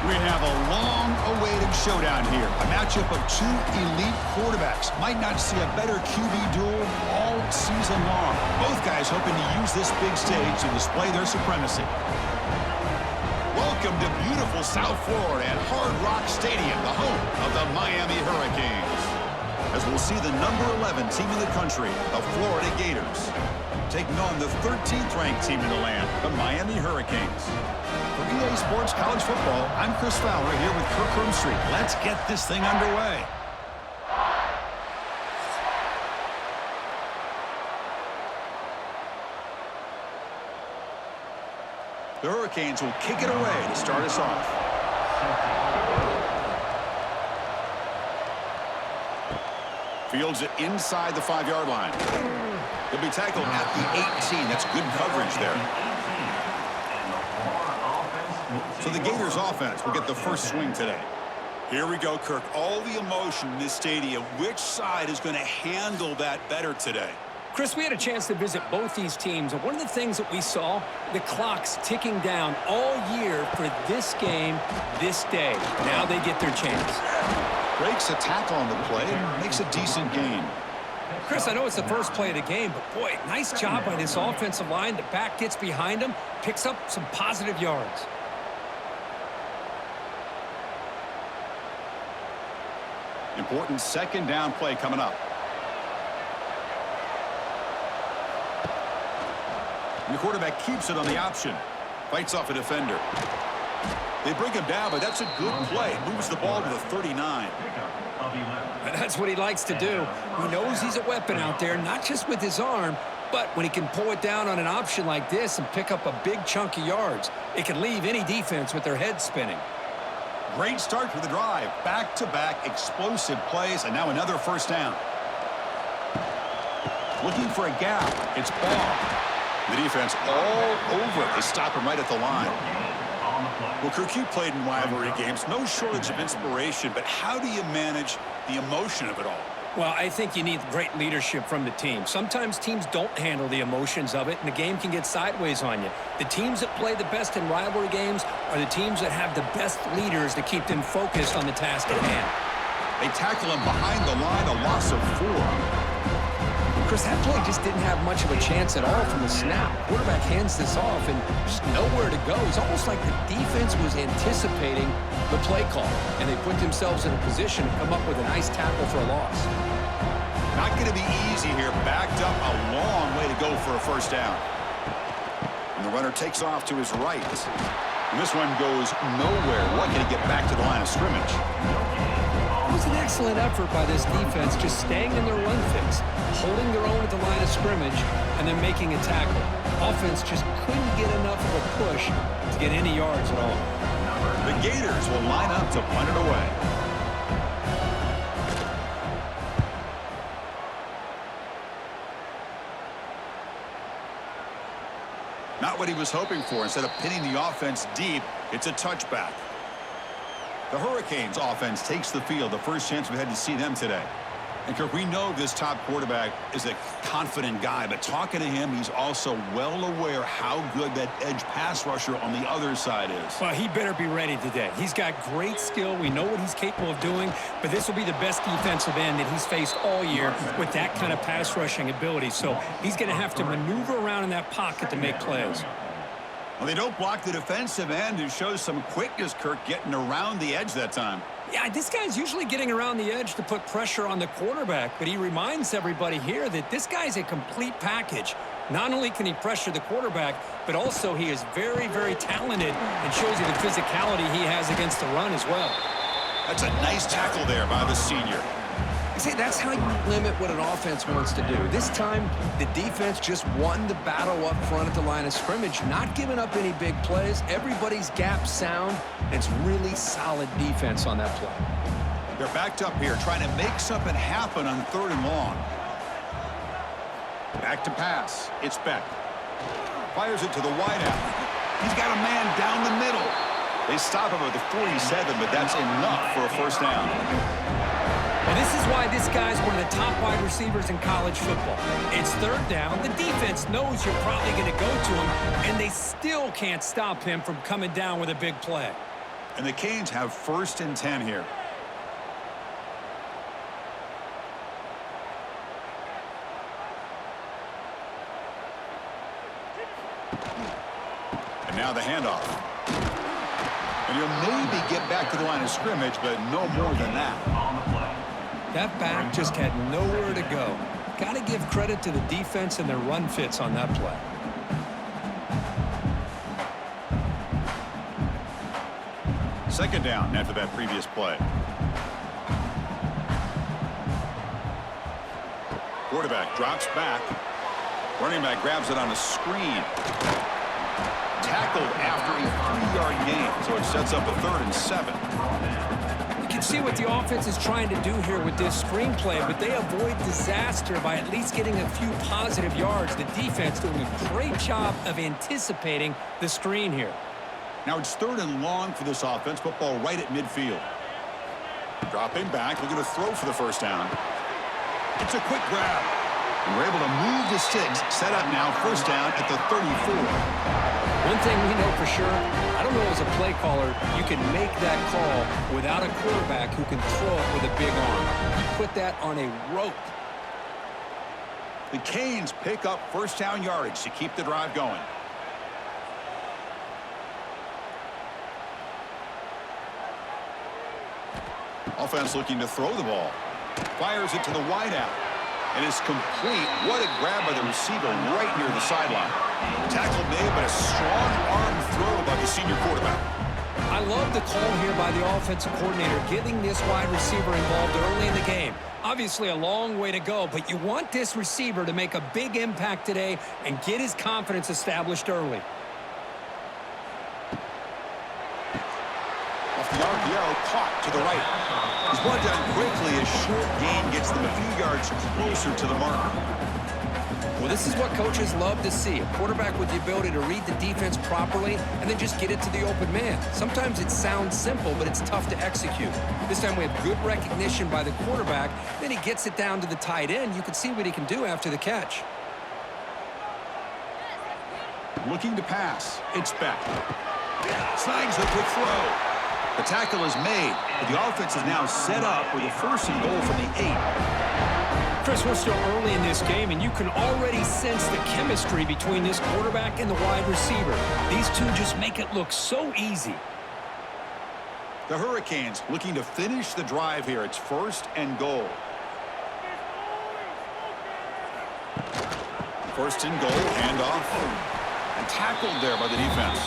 We have a long-awaited showdown here. A matchup of two elite quarterbacks. Might not see a better QB duel all season long. Both guys hoping to use this big stage to display their supremacy. Welcome to beautiful South Florida at Hard Rock Stadium, the home of the Miami Hurricanes. As we'll see the number 11 team in the country, the Florida Gators, taking on the 13th ranked team in the land, the Miami Hurricanes. For EA Sports College Football, I'm Chris Fowler here with Kirk Roomstreet. Let's get this thing underway. The Hurricanes will kick it away to start us off. Fields it inside the 5-yard line. He'll be tackled at the 18. That's good coverage there. So the Gators offense will get the first swing today. Here we go, Kirk. All the emotion in this stadium. Which side is going to handle that better today? Chris, we had a chance to visit both these teams, and one of the things that we saw, the clock's ticking down all year for this game, this day. Now they get their chance. Breaks a tackle on the play and makes a decent gain. Chris, I know it's the first play of the game, but boy, nice job by this offensive line. The back gets behind him, picks up some positive yards. Important second down play coming up. And the quarterback keeps it on the option. Fights off a defender. They bring him down, but that's a good play. Moves the ball to the 39. That's what he likes to do. He knows he's a weapon out there, not just with his arm, but when he can pull it down on an option like this and pick up a big chunk of yards, it can leave any defense with their head spinning. Great start for the drive. Back-to-back explosive plays, and now another first down. Looking for a gap. It's Ball. The defense all over it. They stop him right at the line. Well, Kirk, you played in rivalry games. No shortage of inspiration, but how do you manage the emotion of it all? Well, I think you need great leadership from the team. Sometimes teams don't handle the emotions of it, and the game can get sideways on you. The teams that play the best in rivalry games are the teams that have the best leaders to keep them focused on the task at hand. They tackle him behind the line, a loss of 4. Chris, that play just didn't have much of a chance at all from the snap. Quarterback hands this off and just nowhere to go. It's almost like the defense was anticipating the play call, and they put themselves in a position to come up with a nice tackle for a loss. Not going to be easy here. Backed up a long way to go for a first down. And the runner takes off to his right. And this one goes nowhere. Lucky to get back to the line of scrimmage. It was an excellent effort by this defense, just staying in their run fix, holding their own at the line of scrimmage, and then making a tackle. Offense just couldn't get enough of a push to get any yards at all. The Gators will line up to punt it away. Not what he was hoping for. Instead of pinning the offense deep, it's a touchback. The Hurricanes offense takes the field. The first chance we had to see them today. And Kirk, we know this top quarterback is a confident guy, but talking to him, he's also well aware how good that edge pass rusher on the other side is. Well, he better be ready today. He's got great skill. We know what he's capable of doing, but this will be the best defensive end that he's faced all year with that kind of pass rushing ability. So he's going to have to maneuver around in that pocket to make plays. Well, they don't block the defensive end, who shows some quickness, Kirk, getting around the edge that time. Yeah, this guy's usually getting around the edge to put pressure on the quarterback, but he reminds everybody here that this guy's a complete package. Not only can he pressure the quarterback, but also he is very, very talented and shows you the physicality he has against the run as well. That's a nice tackle there by the senior. See, that's how you limit what an offense wants to do. This time, the defense just won the battle up front at the line of scrimmage, not giving up any big plays. Everybody's gap sound. It's really solid defense on that play. They're backed up here, trying to make something happen on 3rd and long. Back to pass. It's Beck. Fires it to the wideout. He's got a man down the middle. They stop him at the 47, but that's enough for a first down. And this is why this guy's one of the top wide receivers in college football. It's 3rd down. The defense knows you're probably going to go to him, and they still can't stop him from coming down with a big play. And the Canes have 1st and 10 here. And now the handoff. And he'll maybe get back to the line of scrimmage, but no more than that. That back just had nowhere to go. Got to give credit to the defense and their run fits on that play. Second down after that previous play. Quarterback drops back. Running back grabs it on a screen. Tackled after a 3-yard gain, so it sets up a 3rd and 7. You can see what the offense is trying to do here with this screenplay, but they avoid disaster by at least getting a few positive yards. The defense doing a great job of anticipating the screen here. Now it's 3rd and long for this offense. Football right at midfield. Dropping back, looking to throw for the 1st down. It's a quick grab. And we're able to move the Stix. Set up now, 1st down at the 34. One thing we know for sure, I don't know as a play caller, you can make that call without a quarterback who can throw it with a big arm. You put that on a rope. The Canes pick up 1st down yardage to keep the drive going. Offense looking to throw the ball. Fires it to the wideout. And it's complete. What a grab by the receiver right near the sideline. Tackle made, but a strong arm throw by the senior quarterback. I love the call here by the offensive coordinator, getting this wide receiver involved early in the game. Obviously a long way to go, but you want this receiver to make a big impact today and get his confidence established early. Off the RPO, caught to the right. He's brought down quickly. A short gain gets them a few yards closer to the marker. Well, this is what coaches love to see. A quarterback with the ability to read the defense properly and then just get it to the open man. Sometimes it sounds simple, but it's tough to execute. This time we have good recognition by the quarterback. Then he gets it down to the tight end. You can see what he can do after the catch. Looking to pass. It's back. Snags the quick throw. The tackle is made, but the offense is now set up with a 1st and goal from the 8. Chris, we're still early in this game, and you can already sense the chemistry between this quarterback and the wide receiver. These two just make it look so easy. The Hurricanes looking to finish the drive here. It's 1st and goal. 1st and goal, handoff. And tackled there by the defense.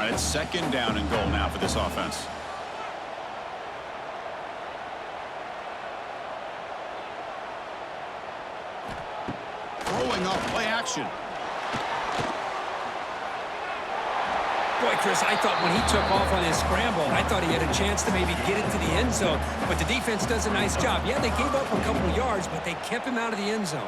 It's 2nd down and goal now for this offense. Throwing up play action. Boy, Chris, I thought when he took off on his scramble, I thought he had a chance to maybe get it to the end zone. But the defense does a nice job. Yeah, they gave up a couple yards, but they kept him out of the end zone.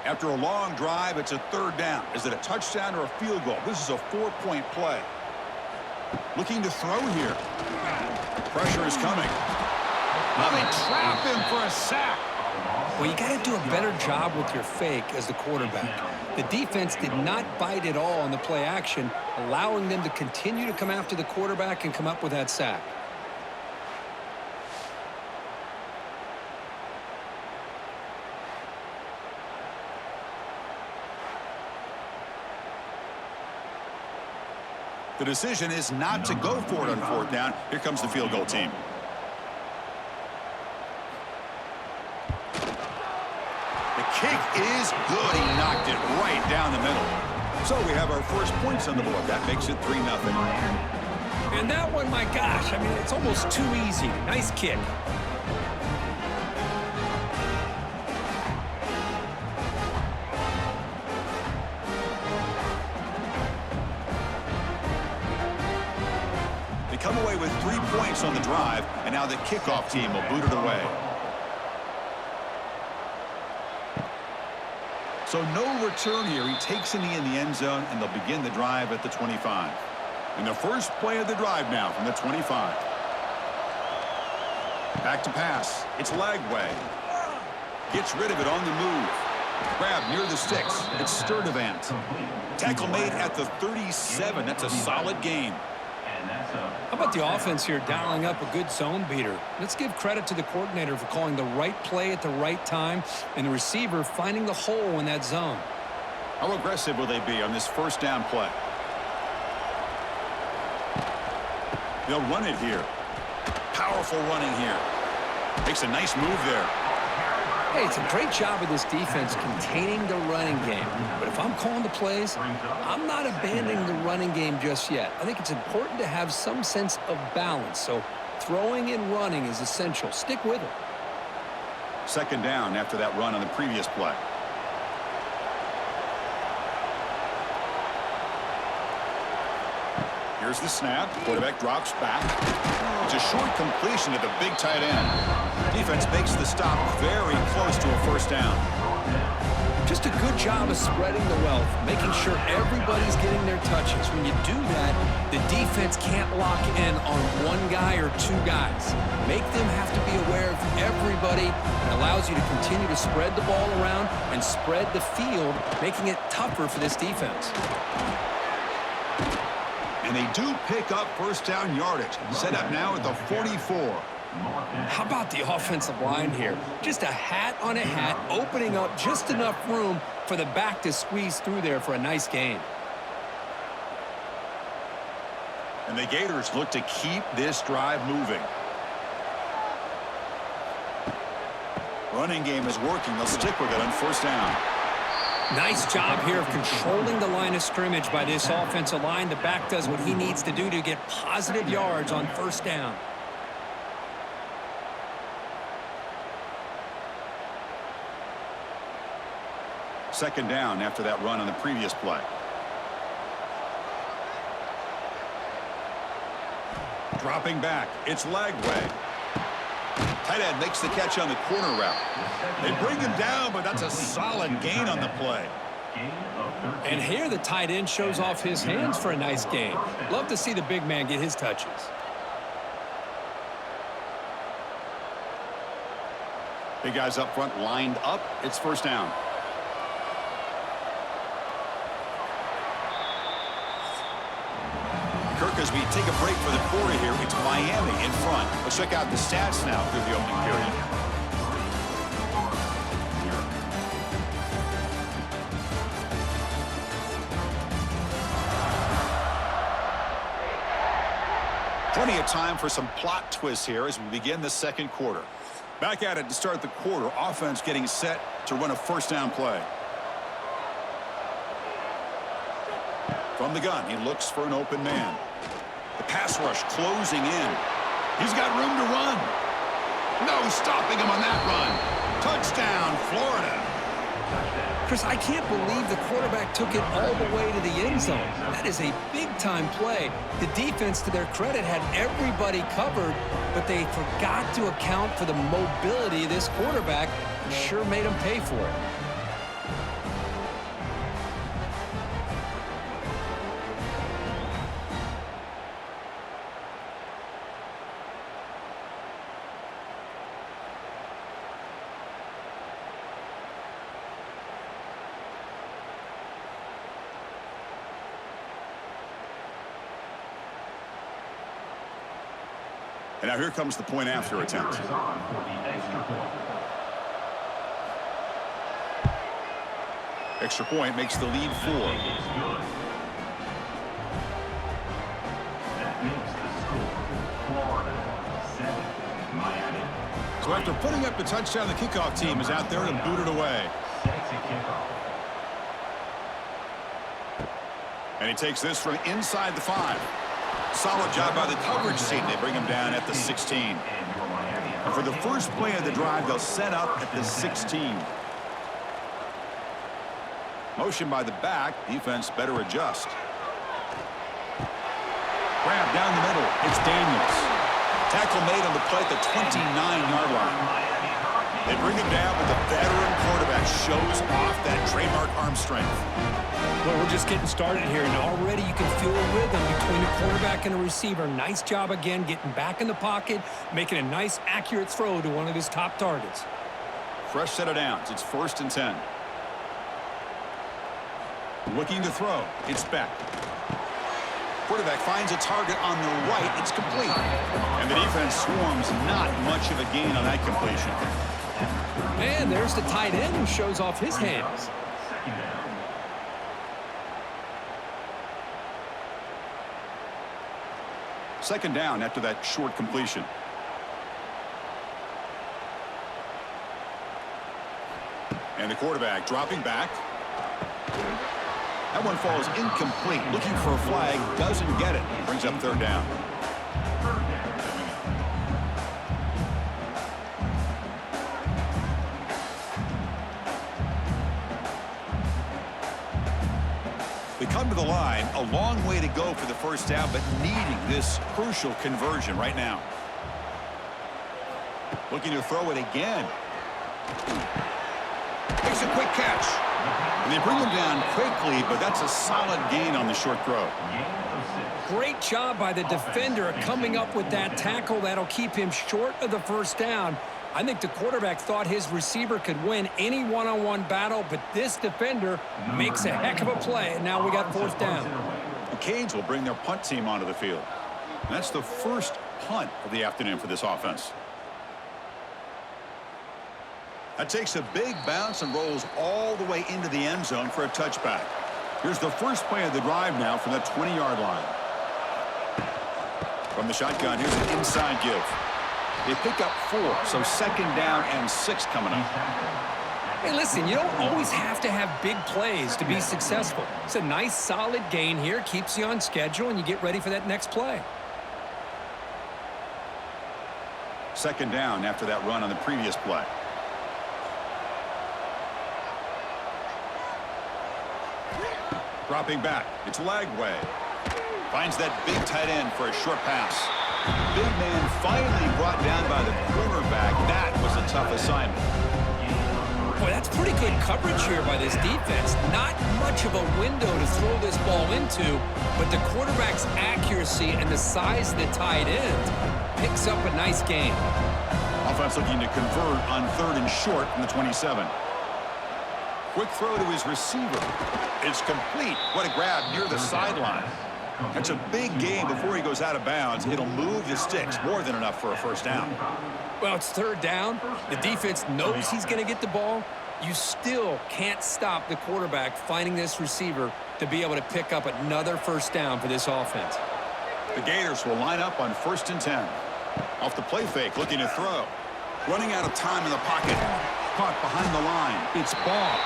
After a long drive, it's a 3rd down. Is it a touchdown or a field goal? This is a 4-point play. Looking to throw here. Pressure is coming. Now they trap him for a sack. Well, you got to do a better job with your fake as the quarterback. The defense did not bite at all on the play action, allowing them to continue to come after the quarterback and come up with that sack. The decision is not to go for it on 4th down. Here comes the field goal team. The kick is good. He knocked it right down the middle. So we have our first points on the board. That makes it 3-0. And that one, my gosh, I mean, it's almost too easy. Nice kick. Come away with 3 points on the drive, and now the kickoff team will boot it away. So no return here. He takes in the end zone, and they'll begin the drive at the 25. And the first play of the drive now from the 25. Back to pass. It's Lagway. Gets rid of it on the move. Grab near the sticks. It's Sturdivant. Tackle made at the 37. That's a solid gain. How about the offense here dialing up a good zone beater? Let's give credit to the coordinator for calling the right play at the right time and the receiver finding the hole in that zone. How aggressive will they be on this first down play? They'll run it here. Powerful running here. Makes a nice move there. Hey, it's a great job of this defense containing the running game. But if I'm calling the plays, I'm not abandoning the running game just yet. I think it's important to have some sense of balance. So throwing and running is essential. Stick with it. Second down after that run on the previous play. Here's the snap. Quarterback drops back. It's a short completion to the big tight end. Defense makes the stop very close to a first down. Just a good job of spreading the wealth, making sure everybody's getting their touches. When you do that, the defense can't lock in on one guy or two guys. Make them have to be aware of everybody, and allows you to continue to spread the ball around and spread the field, making it tougher for this defense. And they do pick up first down yardage. Set up now at the 44. How about the offensive line here? Just a hat on a hat, opening up just enough room for the back to squeeze through there for a nice gain. And the Gators look to keep this drive moving. Running game is working. They'll stick with it on first down. Nice job here of controlling the line of scrimmage by this offensive line. The back does what he needs to do to get positive yards on first down. Second down after that run on the previous play. Dropping back, it's Lagway. Tight end makes the catch on the corner route. They bring him down, but that's a solid gain on the play. And here the tight end shows off his hands for a nice gain. Love to see the big man get his touches. Big guys up front lined up. It's first down. Kirk, as we take a break for the quarter here, it's Miami in front. Let's check out the stats now through the opening period. Plenty of time for some plot twists here as we begin the second quarter. Back at it to start the quarter. Offense getting set to run a first down play. From the gun, he looks for an open man. The pass rush closing in. He's got room to run. No stopping him on that run. Touchdown, Florida. Chris, I can't believe the quarterback took it all the way to the end zone. That is a big-time play. The defense, to their credit, had everybody covered, but they forgot to account for the mobility of this quarterback, and sure made him pay for it. And now here comes the point after attempt. Extra point makes the lead 4. So after putting up the touchdown, the kickoff team is out there to boot it away. And he takes this from inside the 5. Solid job by the coverage team. They bring him down at the 16. And for the first play of the drive, they'll set up at the 16. Motion by the back. Defense better adjust. Grab down the middle. It's Daniels. Tackle made on the play at the 29-yard line. They bring him down, but the veteran quarterback shows off that trademark arm strength. Well, we're just getting started here, and already you can feel a rhythm between the quarterback and the receiver. Nice job again getting back in the pocket, making a nice, accurate throw to one of his top targets. Fresh set of downs. It's 1st and 10. Looking to throw. It's back. Quarterback finds a target on the right. It's complete. And the defense swarms. Not much of a gain on that completion. And there's the tight end who shows off his hands. Second down after that short completion. And the quarterback dropping back. That one falls incomplete. Looking for a flag. Doesn't get it. Brings up 3rd down. They come to the line. A long way to go for the 1st down, but needing this crucial conversion right now. Looking to throw it again. Makes a quick catch. And they bring him down quickly, but that's a solid gain on the short throw. Great job by the defender coming up with that tackle that'll keep him short of the 1st down. I think the quarterback thought his receiver could win any one-on-one battle, but this defender makes a heck of a play, and now we got 4th down. The Canes will bring their punt team onto the field. And that's the first punt of the afternoon for this offense. That takes a big bounce and rolls all the way into the end zone for a touchback. Here's the first play of the drive now from the 20-yard line. From the shotgun, here's an inside give. They pick up 4, so 2nd down and 6 coming up. Hey, listen, you don't always have to have big plays to be successful. It's a nice, solid gain here, keeps you on schedule, and you get ready for that next play. 2nd down after that run on the previous play. Dropping back. It's Lagway. Finds that big tight end for a short pass. Big man finally brought down by the cornerback. That was a tough assignment. Boy, that's pretty good coverage here by this defense. Not much of a window to throw this ball into, but the quarterback's accuracy and the size of the tight end picks up a nice gain. Offense looking to convert on 3rd and short from the 27. Quick throw to his receiver. It's complete. What a grab near the sideline. That's a big gain before he goes out of bounds. It'll move the sticks. More than enough for a 1st down. Well, it's 3rd down. The defense knows he's going to get the ball. You still can't stop the quarterback finding this receiver to be able to pick up another 1st down for this offense. The Gators will line up on 1st and 10. Off the play fake, looking to throw. Running out of time in the pocket. Caught behind the line. It's Ball.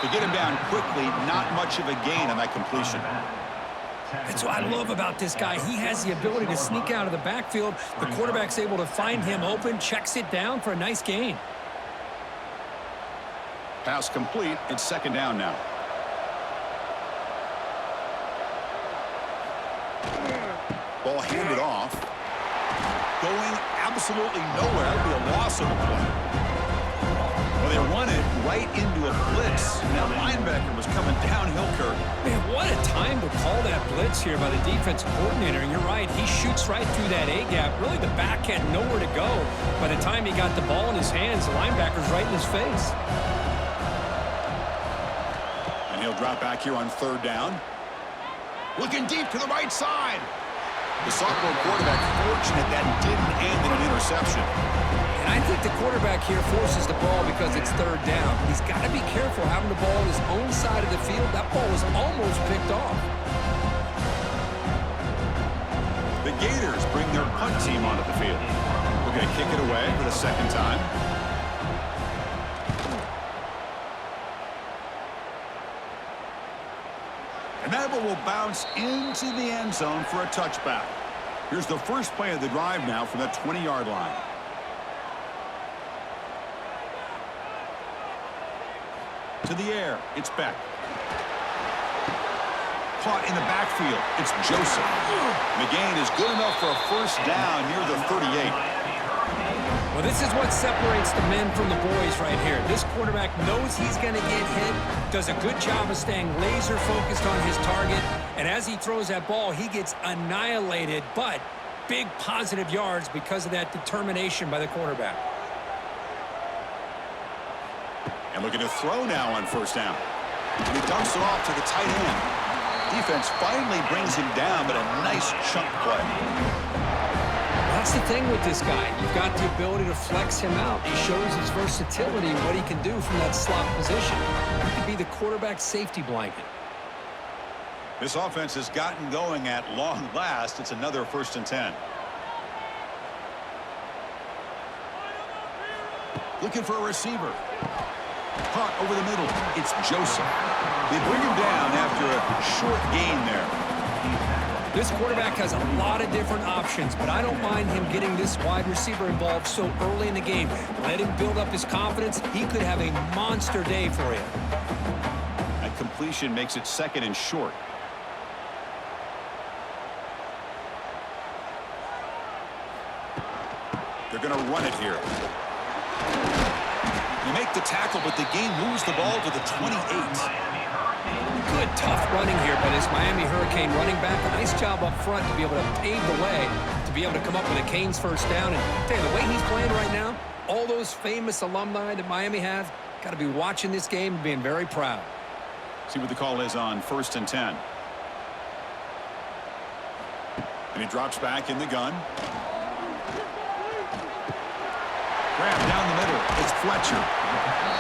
To get him down quickly, not much of a gain on that completion. That's what I love about this guy. He has the ability to sneak out of the backfield. The quarterback's able to find him open, checks it down for a nice gain. Pass complete. It's 2nd down now. Ball handed off. Going absolutely nowhere. That would be a loss of a play. Well, they run it right into a blitz. And that linebacker was coming downhill, Kirk. Man, what a time to call that blitz here by the defensive coordinator. And you're right, he shoots right through that A-gap. Really, the back had nowhere to go. By the time he got the ball in his hands, the linebacker's right in his face. And he'll drop back here on 3rd down. Looking deep to the right side. The sophomore quarterback fortunate that didn't end in an interception. And I think the quarterback here forces the ball because it's 3rd down. But he's got to be careful having the ball on his own side of the field. That ball was almost picked off. The Gators bring their punt team onto the field. We're going to kick it away for the 2nd time. And that ball will bounce into the end zone for a touchback. Here's the first play of the drive now from the 20-yard line. To the air, it's Beck. Caught in the backfield, it's Joseph. The gain is good enough for a 1st down near the 38. Well, this is what separates the men from the boys right here. This quarterback knows he's going to get hit, does a good job of staying laser focused on his target, and as he throws that ball, he gets annihilated, but big positive yards because of that determination by the quarterback. And looking to throw now on first down. And he dumps it off to the tight end. Defense finally brings him down, but a nice chunk play. That's the thing with this guy. You've got the ability to flex him out. He shows his versatility and what he can do from that slot position. He could be the quarterback safety blanket. This offense has gotten going at long last. It's another 1st and 10. Looking for a receiver. Caught over the middle. It's Joseph. They bring him down after a short gain there. This quarterback has a lot of different options, but I don't mind him getting this wide receiver involved so early in the game. Let him build up his confidence. He could have a monster day for you. That completion makes it 2nd and short. They're going to run it here. You make the tackle, but the game moves the ball to the 28. Good, tough running here by this Miami Hurricane running back. A nice job up front to be able to pave the way, to be able to come up with a Canes first down. And tell you, the way he's playing right now, all those famous alumni that Miami has, got to be watching this game and being very proud. See what the call is on 1st and 10. And he drops back in the gun. Grab down the middle. It's Fletcher.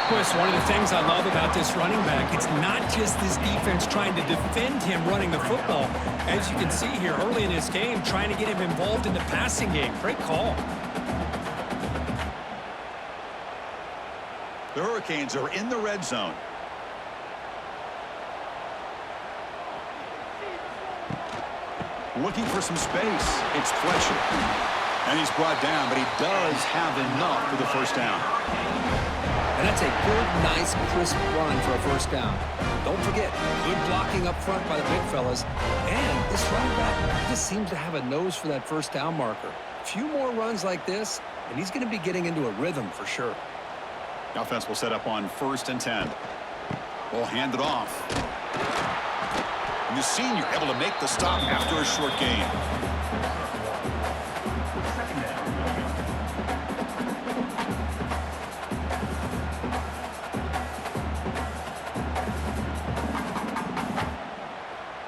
Chris, one of the things I love about this running back, it's not just this defense trying to defend him running the football. As you can see here early in this game, trying to get him involved in the passing game. Great call. The Hurricanes are in the red zone. Looking for some space. It's Fletcher. And he's brought down, but he does have enough for the first down. And that's a good, nice, crisp run for a first down. Don't forget, good blocking up front by the big fellas. And this running back just seems to have a nose for that first down marker. A few more runs like this, and he's going to be getting into a rhythm for sure. The offense will set up on 1st and 10. We'll hand it off. And the senior able to make the stop after a short gain.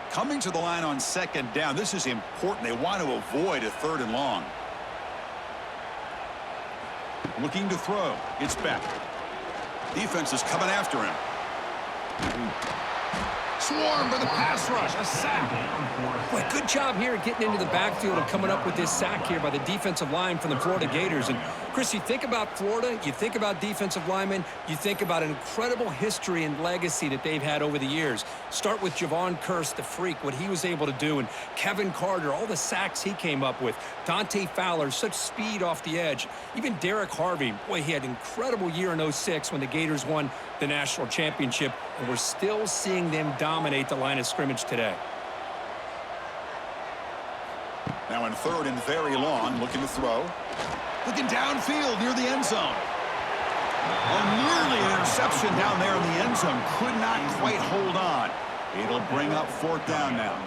Coming to the line on 2nd down. This is important. They want to avoid a 3rd and long. Looking to throw. It's Beck. Defense is coming after him. Swarmed by the pass rush. A sack. Boy, good job here getting into the backfield and coming up with this sack here by the defensive line from the Florida Gators. And, Chris, you think about Florida, you think about defensive linemen, you think about an incredible history and legacy that they've had over the years. Start with Javon Curse, the freak, what he was able to do, and Kevin Carter, all the sacks he came up with. Dante Fowler, such speed off the edge. Even Derek Harvey, boy, he had an incredible year in '06 when the Gators won the national championship, and we're still seeing them dominate the line of scrimmage today. Now in 3rd and very long, looking to throw. Looking downfield near the end zone. Nearly an interception down there in the end zone. Could not quite hold on. It'll bring up 4th down now.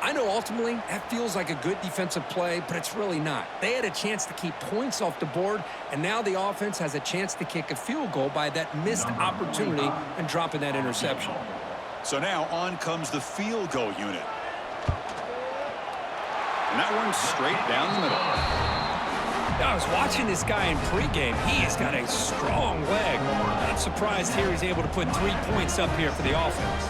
I know ultimately that feels like a good defensive play, but it's really not. They had a chance to keep points off the board, and now the offense has a chance to kick a field goal by that missed opportunity and dropping that interception. So now on comes the field goal unit. And that one's straight down the middle. I was watching this guy in pregame. He has got a strong leg. Not surprised here he's able to put 3 points up here for the offense.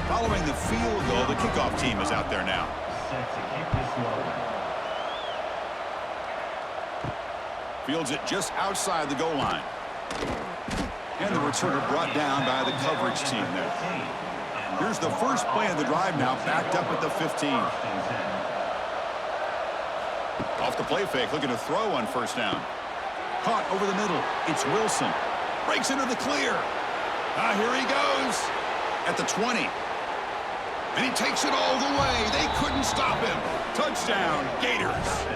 Following the field goal, the kickoff team is out there now. Fields it just outside the goal line. And the returner brought down by the coverage team there. Here's the first play of the drive now, backed up at the 15. Off the play fake, looking to throw on first down. Caught over the middle. It's Wilson. Breaks into the clear. Here he goes at the 20. And he takes it all the way. They couldn't stop him. Touchdown, Gators.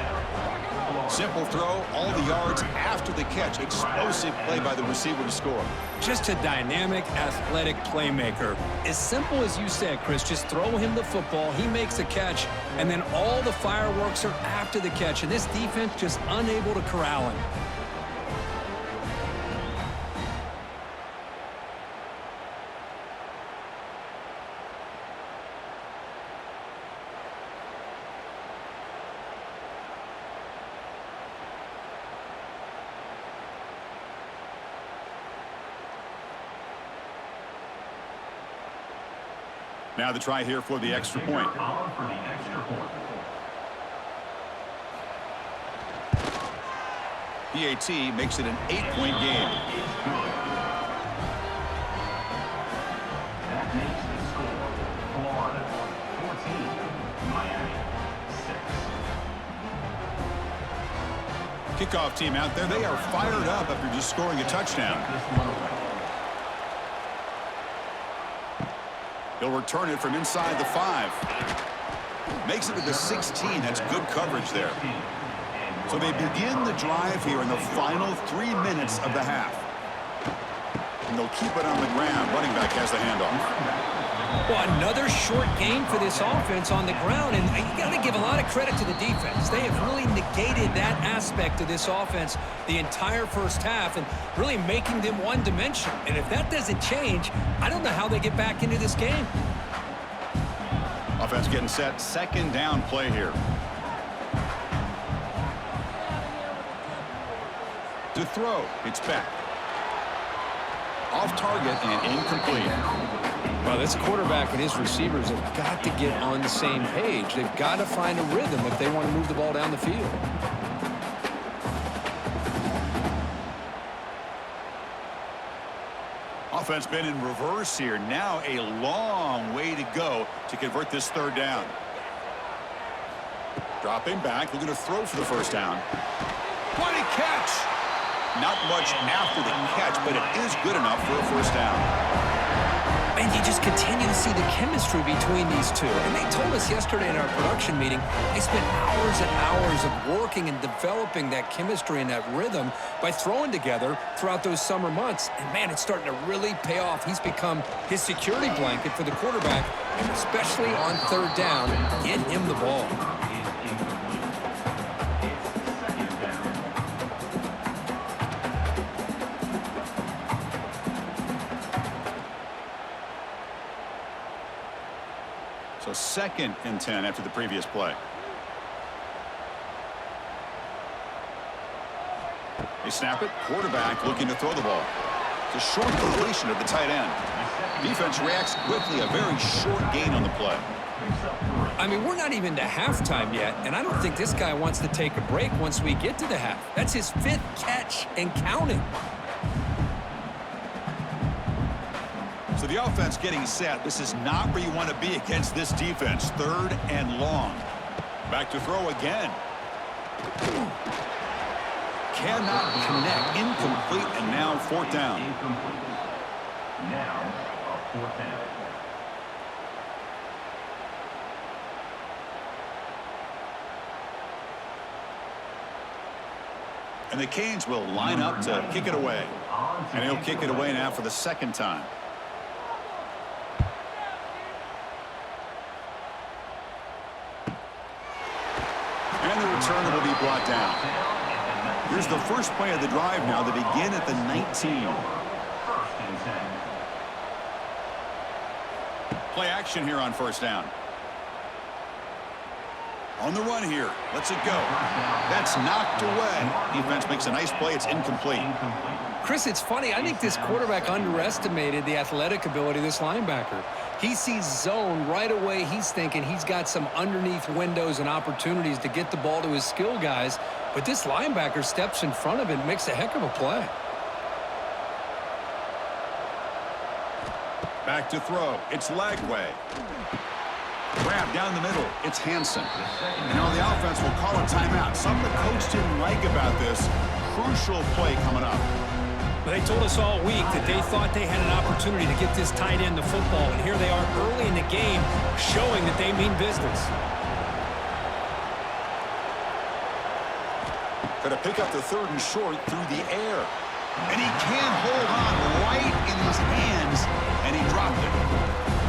Simple throw, all the yards after the catch. Explosive play by the receiver to score. Just a dynamic, athletic playmaker. As simple as you said, Chris, just throw him the football, he makes a catch, and then all the fireworks are after the catch. And this defense just unable to corral him. Now the try here for the extra point. PAT makes it an 8-point game. That makes the score Florida 14, Miami 6. Kickoff team out there, they are fired up after just scoring a touchdown. He'll return it from inside the 5. Makes it to the 16. That's good coverage there. So they begin the drive here in the final 3 minutes of the half. And they'll keep it on the ground. Running back has the handoff. Well, another short game for this offense on the ground, and you got to give a lot of credit to the defense. They have really negated that aspect of this offense the entire first half and really making them one-dimensional. And if that doesn't change, I don't know how they get back into this game. Offense getting set. Second down play here. To throw, it's back. Off target and incomplete. Well, this quarterback and his receivers have got to get on the same page. They've got to find a rhythm if they want to move the ball down the field. Offense been in reverse here. Now a long way to go to convert this third down. Dropping back, looking to throw for the first down. What a catch! Not much after the catch, but it is good enough for a first down. And you just continue to see the chemistry between these two. And they told us yesterday in our production meeting, they spent hours and hours of working and developing that chemistry and that rhythm by throwing together throughout those summer months. And, man, it's starting to really pay off. He's become his security blanket for the quarterback, and especially on third down, get him the ball. So 2nd and 10 after the previous play. They snap it. Quarterback looking to throw the ball. It's a short completion of the tight end. Defense reacts quickly. A very short gain on the play. I mean, we're not even to halftime yet, and I don't think this guy wants to take a break once we get to the half. That's his 5th catch and counting. So the offense getting set. This is not where you want to be against this defense. 3rd and long. Back to throw again. Cannot connect. Incomplete, and now 4th down. Now a 4th down. And the Canes will line up to kick it away. And he'll kick it away now for the 2nd time. And the return will be brought down. Here's the first play of the drive now. They begin at the 19. Play action here on 1st down. On the run here. Lets it go. That's knocked away. Defense makes a nice play. It's incomplete. Chris, it's funny. I think this quarterback underestimated the athletic ability of this linebacker. He sees zone right away. He's thinking he's got some underneath windows and opportunities to get the ball to his skill guys. But this linebacker steps in front of it and makes a heck of a play. Back to throw. It's Lagway. Grab down the middle. It's Hansen. And now the offense will call a timeout. Something the coach didn't like about this. Crucial play coming up. Well, they told us all week that they thought they had an opportunity to get this tight end the football, and here they are early in the game showing that they mean business. Going to pick up the 3rd and short through the air. And he can hold on right in his hands, and he dropped it.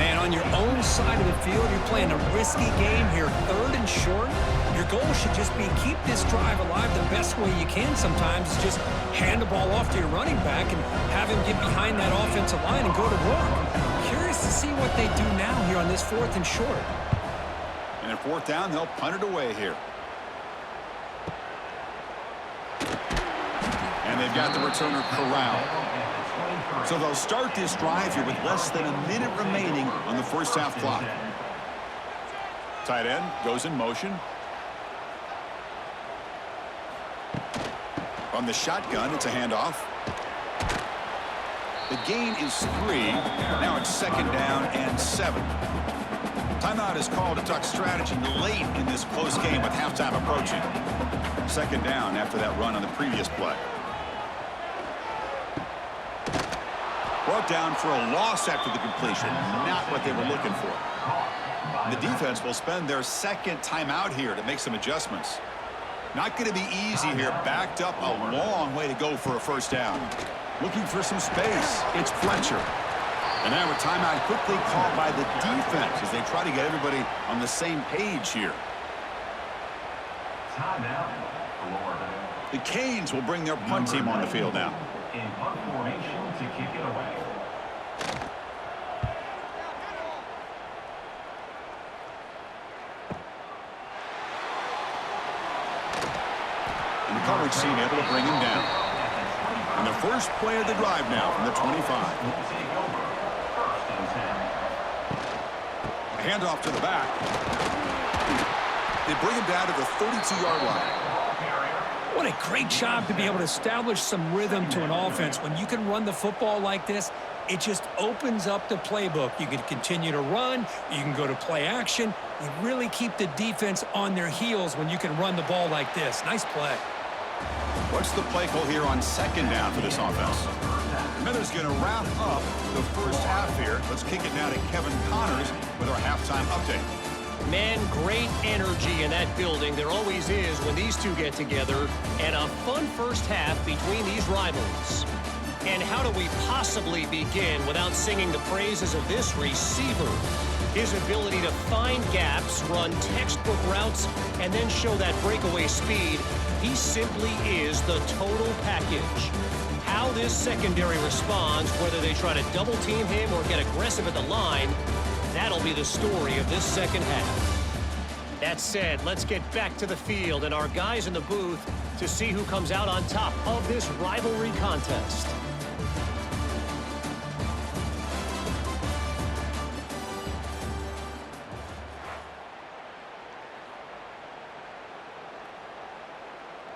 Man, on your own side of the field, you're playing a risky game here, 3rd and short. Your goal should just be keep this drive alive the best way you can sometimes. Is just hand the ball off to your running back and have him get behind that offensive line and go to work. Curious to see what they do now here on this 4th and short. And at 4th down, they'll punt it away here. And they've got the returner corralled. So they'll start this drive here with less than a minute remaining on the first half clock. Tight end goes in motion. On the shotgun, it's a handoff. The gain is 3. Now it's 2nd down and 7. Timeout is called to talk strategy late in this close game with halftime approaching. 2nd down after that run on the previous play. Brought down for a loss after the completion. Not what they were looking for. The defense will spend their 2nd timeout here to make some adjustments. Not going to be easy here. Backed up a long way to go for a 1st down. Looking for some space. It's Fletcher. And now a timeout quickly called by the defense as they try to get everybody on the same page here. Timeout, Florida. The Canes will bring their punt team on the field now. In punt formation to kick it away. And the coverage team able to bring him down. And the first play of the drive now from the 25. A handoff to the back. They bring him down to the 32-yard line. What a great job to be able to establish some rhythm to an offense. When you can run the football like this, it just opens up the playbook. You can continue to run. You can go to play action. You really keep the defense on their heels when you can run the ball like this. Nice play. What's the play call here on 2nd down for this offense? Miller's going to wrap up the first half here. Let's kick it now to Kevin Connors with our halftime update. Man, great energy in that building. There always is when these two get together. And a fun first half between these rivals. And how do we possibly begin without singing the praises of this receiver? His ability to find gaps, run textbook routes, and then show that breakaway speed. He simply is the total package. How this secondary responds, whether they try to double team him or get aggressive at the line, that'll be the story of this 2nd half. That said, let's get back to the field and our guys in the booth to see who comes out on top of this rivalry contest.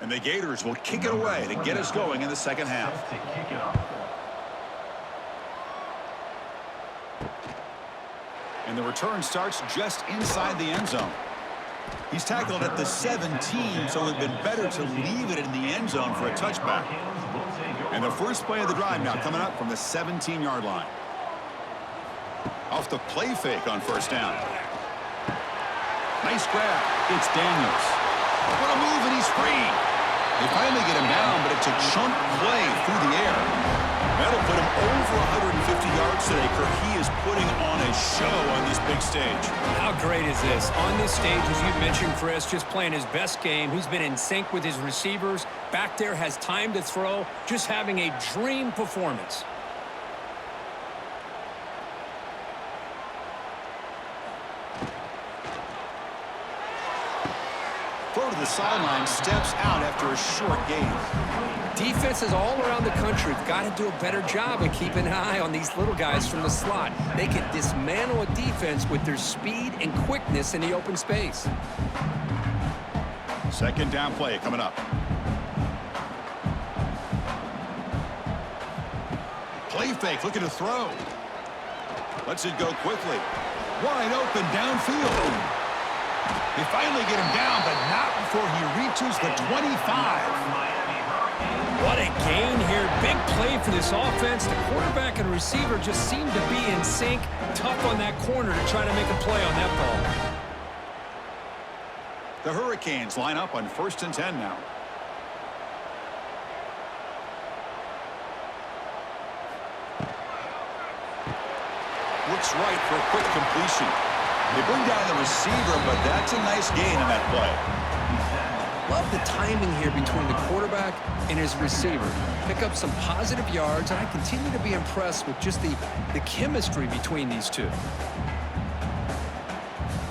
And the Gators will kick it away to get us going in the 2nd half. To kick it off. And the return starts just inside the end zone. He's tackled at the 17, so it would have been better to leave it in the end zone for a touchback. And the first play of the drive now coming up from the 17-yard line. Off the play fake on 1st down. Nice grab. It's Daniels. What a move, and he's free. They finally get him down, but it's a chunk play through the air. That'll put him over 150 yards today. He is putting on a show on this big stage. How great is this? On this stage, as you mentioned, Chris, just playing his best game. He's been in sync with his receivers. Back there, has time to throw. Just having a dream performance. Throw to the sideline, steps out after a short gain. Defenses all around the country have got to do a better job of keeping an eye on these little guys from the slot. They can dismantle a defense with their speed and quickness in the open space. 2nd down play coming up. Play fake, looking to throw. Lets it go quickly. Wide open downfield. They finally get him down, but not before he reaches the 25. What a gain here. Big play for this offense. The quarterback and receiver just seem to be in sync. Tough on that corner to try to make a play on that ball. The Hurricanes line up on 1st and 10 now. Looks right for a quick completion. They bring down the receiver, but that's a nice gain on that play. Love the timing here between the quarterback and his receiver. Pick up some positive yards, and I continue to be impressed with just the chemistry between these two.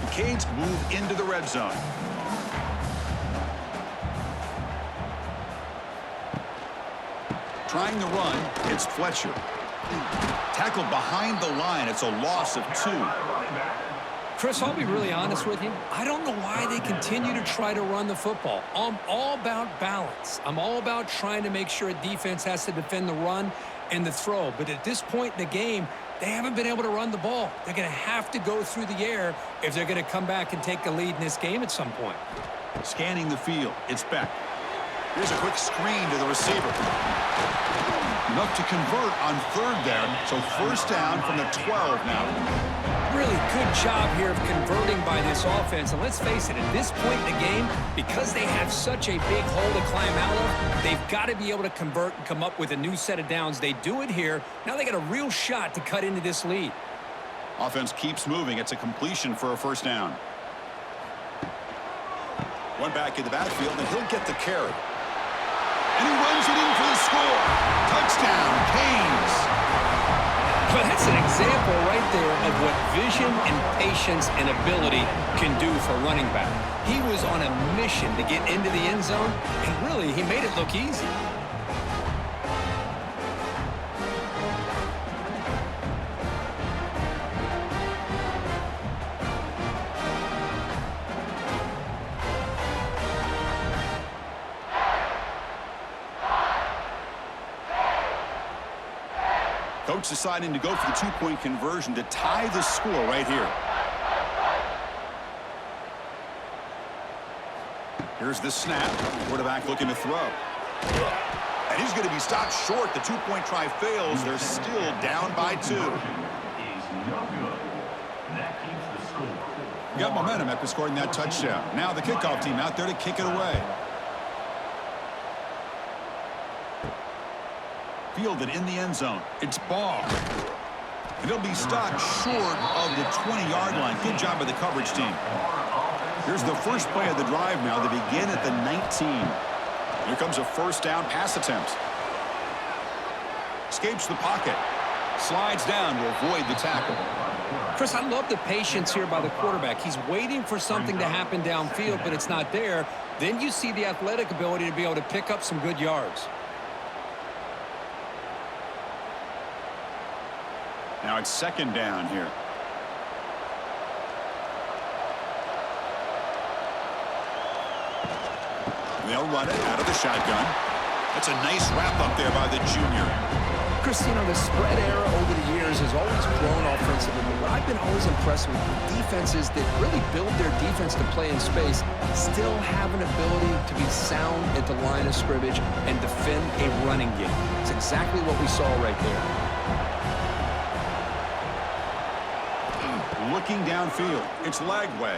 The Canes move into the red zone. Trying to run, it's Fletcher. Tackled behind the line. It's a loss of 2. Chris, I'll be really honest with you. I don't know why they continue to try to run the football. I'm all about balance. I'm all about trying to make sure a defense has to defend the run and the throw. But at this point in the game, they haven't been able to run the ball. They're going to have to go through the air if they're going to come back and take the lead in this game at some point. Scanning the field. It's Beck. Here's a quick screen to the receiver. Enough to convert on 3rd there. So 1st down from the 12 now. Really good job here of converting by this offense. And let's face it, at this point in the game, because they have such a big hole to climb out of, they've got to be able to convert and come up with a new set of downs. They do it here. Now they got a real shot to cut into this lead. Offense keeps moving. It's a completion for a 1st down. One back in the backfield, and he'll get the carry. And he runs it in for the score. Touchdown, Canes. Well, that's an example right there of what vision and patience and ability can do for a running back. He was on a mission to get into the end zone, and really, he made it look easy. Coach deciding to go for the 2-point conversion to tie the score right here. Here's the snap. Quarterback looking to throw. And he's going to be stopped short. The 2-point try fails. They're still down by 2. Got momentum after scoring that touchdown. Now the kickoff team out there to kick it away. Fielded in the end zone. It's Ball. And he'll be stopped short of the 20-yard line. Good job by the coverage team. Here's the first play of the drive now. They begin at the 19. Here comes a 1st down pass attempt. Escapes the pocket. Slides down to avoid the tackle. Chris, I love the patience here by the quarterback. He's waiting for something to happen downfield, but it's not there. Then you see the athletic ability to be able to pick up some good yards. Now it's 2nd down here. They'll run it out of the shotgun. That's a nice wrap up there by the junior. Chris, you know, the spread era over the years has always grown offensively, but what I've been always impressed with defenses that really build their defense to play in space still have an ability to be sound at the line of scrimmage and defend a running game. It's exactly what we saw right there. Looking downfield. It's Lagway.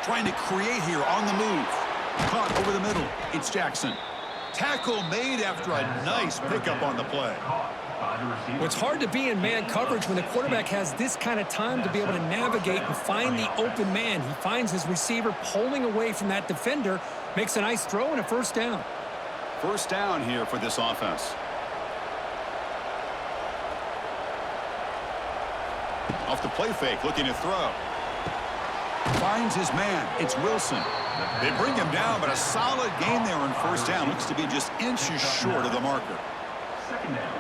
Trying to create here on the move. Caught over the middle. It's Jackson. Tackle made after a nice pickup on the play. Well, it's hard to be in man coverage when the quarterback has this kind of time to be able to navigate and find the open man. He finds his receiver pulling away from that defender, makes a nice throw and a 1st down. 1st down here for this offense. Off the play fake, looking to throw. Finds his man. It's Wilson. They bring him down, but a solid gain there on 1st down. Looks to be just inches short of the marker.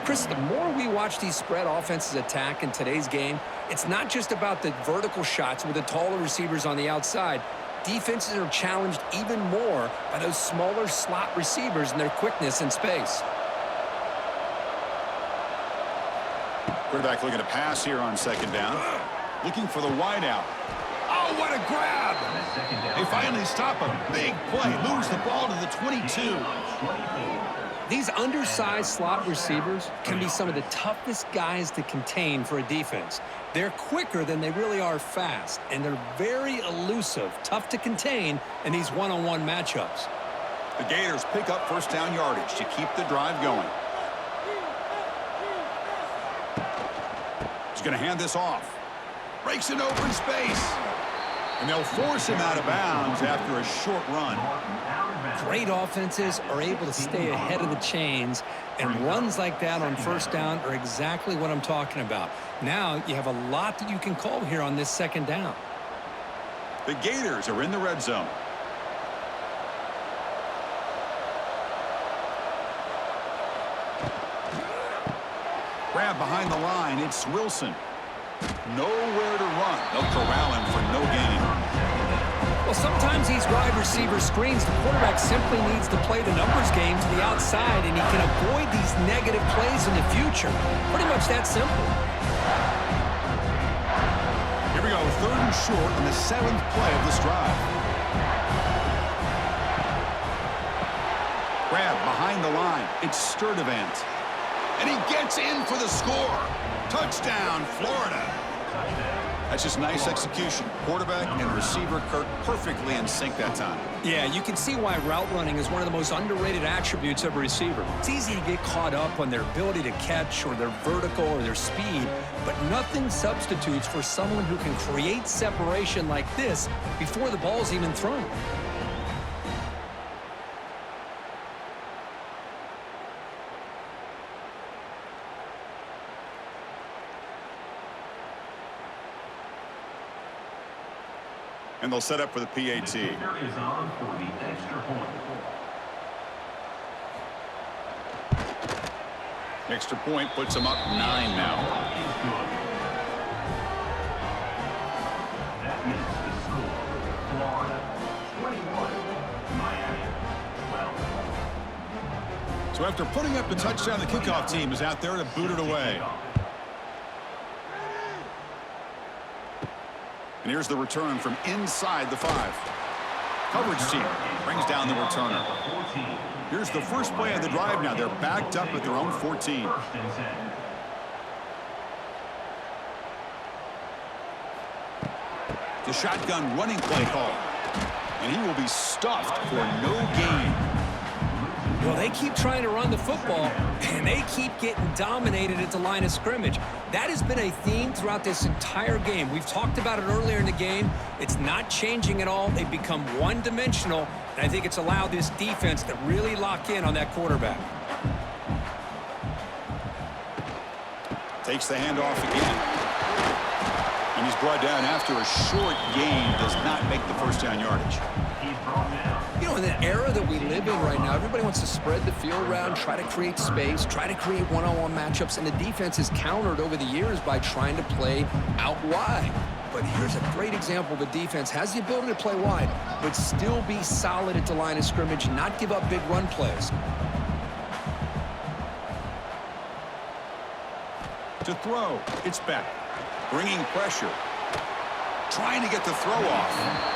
Chris, the more we watch these spread offenses attack in today's game, it's not just about the vertical shots with the taller receivers on the outside. Defenses are challenged even more by those smaller slot receivers and their quickness in space. Quarterback looking to pass here on 2nd down. Looking for the wideout. Oh, what a grab! They finally stop a big play. Moves the ball to the 22. These undersized slot receivers can be some of the toughest guys to contain for a defense. They're quicker than they really are fast, and they're very elusive, tough to contain in these one-on-one matchups. The Gators pick up first down yardage to keep the drive going. He's going to hand this off. Breaks an open space. And they'll force him out of bounds after a short run. Great offenses are able to stay ahead of the chains, and runs like that on first down are exactly what I'm talking about. Now you have a lot that you can call here on this second down. The Gators are in the red zone. Grab behind the line. It's Wilson. Nowhere to run. They'll corral him for no gain. Well, sometimes these wide receiver screens, the quarterback simply needs to play the numbers game to the outside, and he can avoid these negative plays in the future. Pretty much that simple. Here we go, 3rd and short on the 7th play of this drive. Grab behind the line. It's Sturdivant. And he gets in for the score. Touchdown, Florida. That's just nice execution. Quarterback and receiver Kirk perfectly in sync that time. Yeah, you can see why route running is one of the most underrated attributes of a receiver. It's easy to get caught up on their ability to catch or their vertical or their speed, but nothing substitutes for someone who can create separation like this before the ball's even thrown. And they'll set up for the PAT. Is on for the extra point. Extra point puts them up 9 now. That makes the score Florida 21, Miami 12. So after putting up the touchdown, the kickoff team is out there to boot it away. And here's the return from inside the 5. Coverage team brings down the returner. Here's the first play of the drive now. They're backed up at their own 14. The shotgun running play call. And he will be stuffed for no gain. Well, they keep trying to run the football, and they keep getting dominated at the line of scrimmage. That has been a theme throughout this entire game. We've talked about it earlier in the game. It's not changing at all. They've become one-dimensional, and I think it's allowed this defense to really lock in on that quarterback. Takes the handoff again. And he's brought down after a short gain. Does not make the first down yardage. He's brought down. You know, in the era that we live in right now, everybody wants to spread the field around, try to create space, try to create one-on-one matchups, and the defense is countered over the years by trying to play out wide. But here's a great example. The defense has the ability to play wide, but still be solid at the line of scrimmage, not give up big run plays. To throw, it's Beck. Bringing pressure. Trying to get the throw off.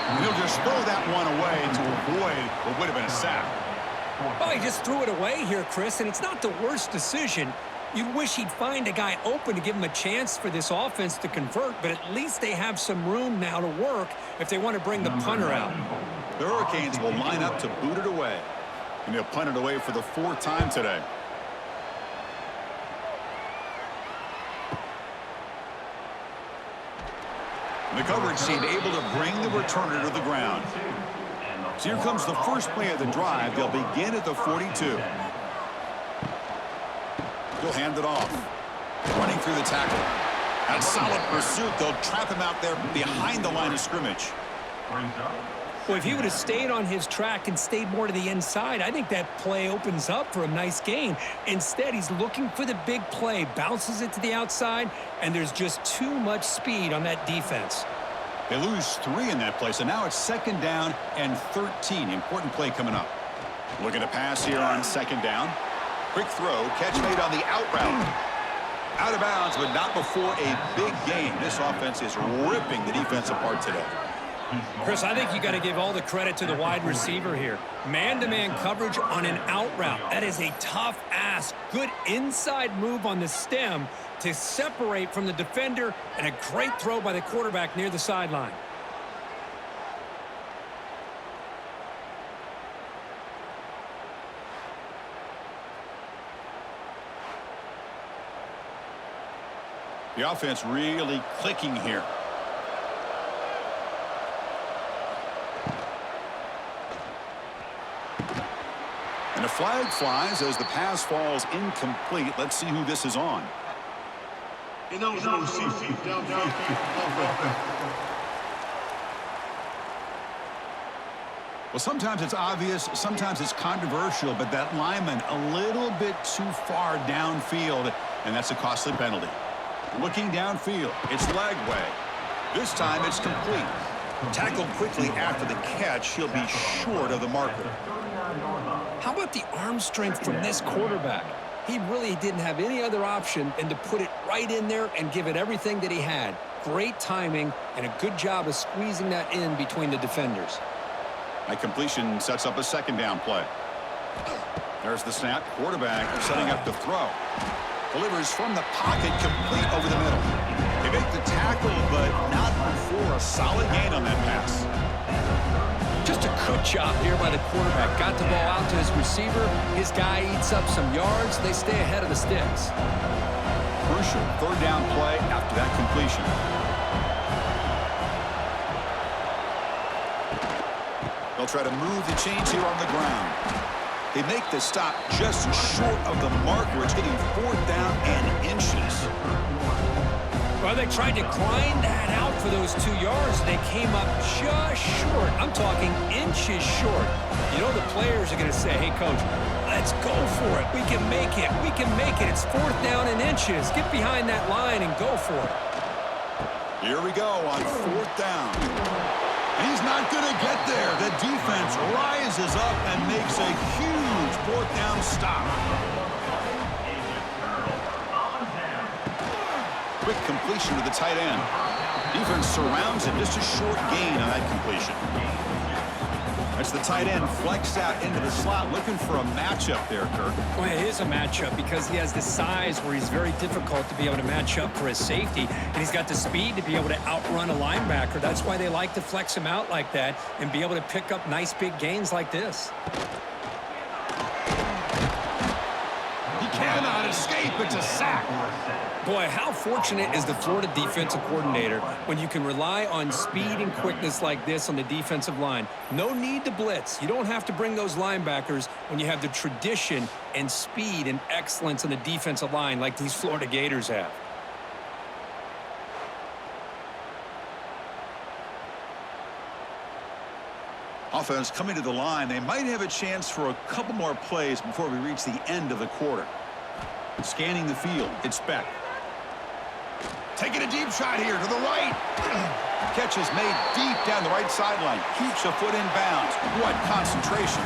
And he'll just throw that one away to avoid what would have been a sack. Oh, he just threw it away here, Chris, and it's not the worst decision. You'd wish he'd find a guy open to give him a chance for this offense to convert, but at least they have some room now to work if they want to bring the punter out. The Hurricanes will line up to boot it away. And they'll punt it away for the 4th time today. The coverage team able to bring the returner to the ground. So here comes the first play of the drive. They'll begin at the 42. He'll hand it off. Running through the tackle. And solid pursuit. They'll trap him out there behind the line of scrimmage. Well, if he would have stayed on his track and stayed more to the inside, I think that play opens up for a nice gain. Instead, he's looking for the big play, bounces it to the outside, and there's just too much speed on that defense. They lose 3 in that play, so now it's 2nd down and 13. Important play coming up. Looking to pass here on 2nd down. Quick throw, catch made on the out route. Out of bounds, but not before a big gain. This offense is ripping the defense apart today. Chris, I think you got to give all the credit to the wide receiver here. Man-to-man coverage on an out route. That is a tough ask. Good inside move on the stem to separate from the defender, and a great throw by the quarterback near the sideline. The offense really clicking here. And a flag flies as the pass falls incomplete. Let's see who this is on. Well, sometimes it's obvious, sometimes it's controversial, but that lineman a little bit too far downfield, and that's a costly penalty. Looking downfield, it's leg way. This time it's complete. Tackled quickly after the catch, he'll be short of the marker. How about the arm strength from this quarterback? He really didn't have any other option than to put it right in there and give it everything that he had. Great timing and a good job of squeezing that in between the defenders. That completion sets up a second down play. There's the snap. Quarterback setting up the throw. Delivers from the pocket, complete over the middle. They make the tackle, but not before a solid gain on that pass. Just a good job here by the quarterback. Got the ball out to his receiver. His guy eats up some yards. They stay ahead of the Stix. Crucial third down play after that completion. They'll try to move the chains here on the ground. They make the stop just short of the marker. It's getting fourth down and inches. Well, they tried to grind that out for those 2 yards. They came up just short. I'm talking inches short. You know the players are going to say, hey, coach, let's go for it. We can make it. We can make it. It's fourth down and inches. Get behind that line and go for it. Here we go on fourth down. And he's not going to get there. The defense rises up and makes a huge fourth down stop. Quick completion to the tight end. Defense surrounds him. Just a short gain on that completion. That's the tight end flexed out into the slot, looking for a matchup there, Kirk. Well, it is a matchup because he has the size where he's very difficult to be able to match up for his safety, and he's got the speed to be able to outrun a linebacker. That's why they like to flex him out like that and be able to pick up nice big gains like this. He cannot escape. It's a sack. Boy, how fortunate is the Florida defensive coordinator when you can rely on speed and quickness like this on the defensive line. No need to blitz. You don't have to bring those linebackers when you have the tradition and speed and excellence on the defensive line like these Florida Gators have. Offense coming to the line. They might have a chance for a couple more plays before we reach the end of the quarter. Scanning the field, it's Beck. Taking a deep shot here to the right. Catch is made deep down the right sideline. Keeps a foot in bounds. What concentration.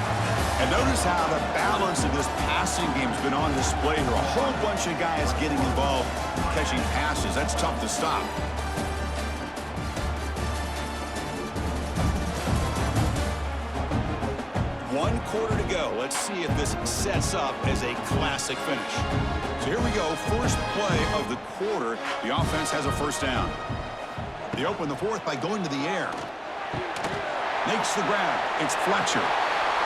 And notice how the balance of this passing game has been on display here. A whole bunch of guys getting involved catching passes. That's tough to stop. One quarter to go. Let's see if this sets up as a classic finish. So here we go. First play of the quarter. The offense has a first down. They open the fourth by going to the air. Makes the grab. It's Fletcher.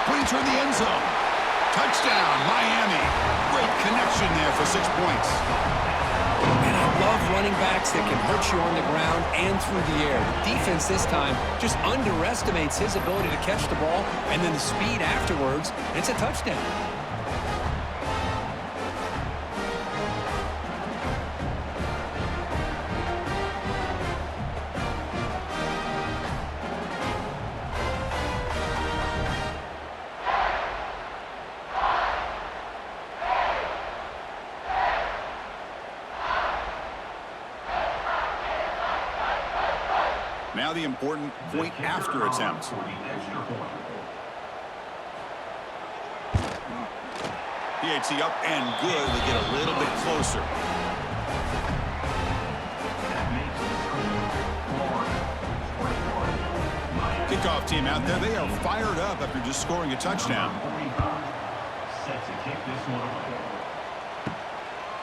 Putting toward the end zone. Touchdown, Miami. Great connection there for 6 points. And I love running backs that can hurt you on the ground and through the air. The defense this time just underestimates his ability to catch the ball, and then the speed afterwards, it's a touchdown. Now the important point after attempt. PAT up and good. They get a little bit closer. game out there. They are fired up after just scoring a touchdown. 45, set to kick this one away.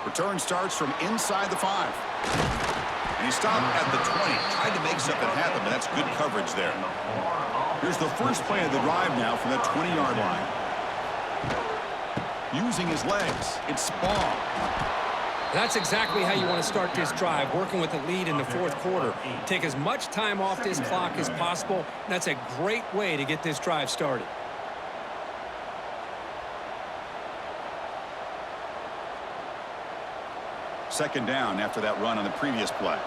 Return starts from inside the 5. And he stopped at the 20. Tried to make something happen, but that's good coverage there. Here's the first play of the drive now from that 20-yard line. Using his legs, it's Ball. That's exactly how you want to start this drive, working with the lead in the fourth quarter. Take as much time off this clock as possible. That's a great way to get this drive started. Second down after that run on the previous play.